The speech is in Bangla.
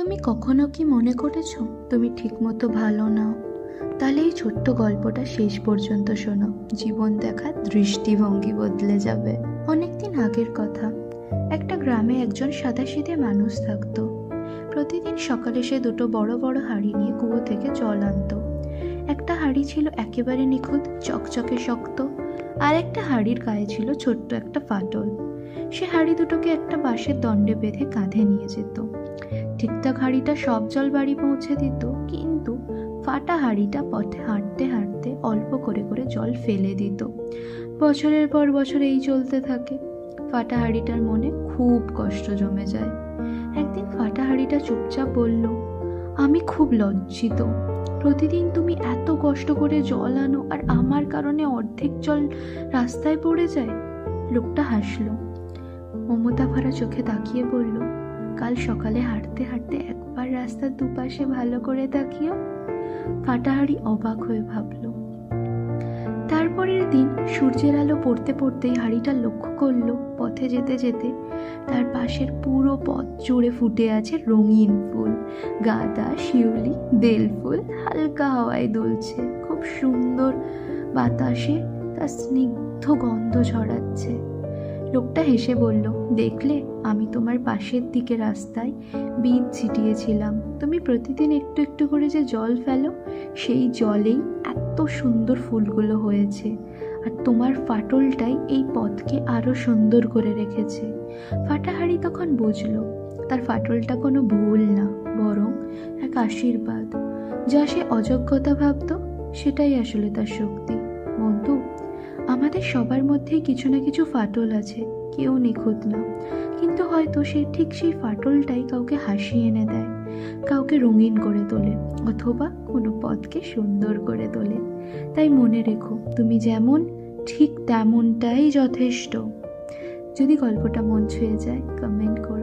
তুমি কখনো কি মনে করেছো তুমি ঠিকমতো ভালো নাও? তাহলে এই ছোট্ট গল্পটা শেষ পর্যন্ত শোনো, জীবন দেখার দৃষ্টিভঙ্গি বদলে যাবে। অনেকদিন আগের কথা, একটা গ্রামে একজন সাদাসিধে মানুষ থাকতো। প্রতিদিন সকালে সে দুটো বড় বড় হাঁড়ি নিয়ে কুয়ো থেকে জল আনতো। একটা হাঁড়ি ছিল একেবারে নিখুঁত, চকচকে শক্ত, আর একটা হাঁড়ির গায়ে ছিল ছোট্ট একটা ফাটল। সে হাঁড়ি দুটোকে একটা বাঁশের দণ্ডে বেঁধে কাঁধে নিয়ে যেত। ঠিকঠাক হাঁড়িটা সব জল বাড়ি পৌঁছে দিত, কিন্তু ফাটা হাঁড়িটা পথে হাঁটতে হাঁটতে অল্প করে করে জল ফেলে দিত। বছরের পর বছর এই চলতে থাকে। ফাটা হাঁড়িটার মনে খুব কষ্ট জমে যায়। একদিন ফাটা হাঁড়িটা চুপচাপ বলল, আমি খুব লজ্জিত। প্রতিদিন তুমি এত কষ্ট করে জল আনো, আর আমার কারণে অর্ধেক জল রাস্তায় পড়ে যায়। লোকটা হাসলো, মমতা ভরা চোখে তাকিয়ে বলল, কাল সকালে হাঁটতে হাঁটতে একবার রাস্তার দুপাশে ভালো করে তাকিও। ফাটা হাঁড়ি অবাক হয়ে ভাবল। তারপরের দিন সূর্যের আলো পড়তে পড়তেই হাঁড়িটা লক্ষ্য করলো, পথে যেতে যেতে তার পাশের পুরো পথ জুড়ে ফুটে আছে রঙিন ফুল। গাঁদা, শিউলি, বেল ফুল হালকা হাওয়ায় দুলছে, খুব সুন্দর বাতাসে তার স্নিগ্ধ গন্ধ ছড়াচ্ছে। লোকটা হেসে বলল, দেখলে, আমি তোমার পাশের দিকে রাস্তায় বীজ ছিটিয়েছিলাম। তুমি প্রতিদিন একটু একটু করে যে জল ফেলো, সেই জলেই এত সুন্দর ফুলগুলো হয়েছে। আর তোমার ফাটলটাই এই পথকে আরো সুন্দর করে রেখেছে। ফাটা হাঁড়ি তখন বুঝলো, তার ফাটলটা কোনো ভুল না, বরং এক আশীর্বাদ। যা সে অযোগ্যতা ভাবতো, সেটাই আসলে তার শক্তি। বন্ধু, আমাদের সবার মধ্যেই কিছু না কিছু ফাটল আছে, কেউ নিখুঁত না, কিন্তু হয়তো সে ঠিক সেই ফাটলটাই কাউকে হাসি এনে দেয়, কাউকে রঙিন করে তোলে, অথবা কোনো পথকে সুন্দর করে তোলে। তাই মনে রেখো, তুমি যেমন, ঠিক তেমনটাই যথেষ্ট। যদি গল্পটা মন ছুঁয়ে যায়, কমেন্ট করো।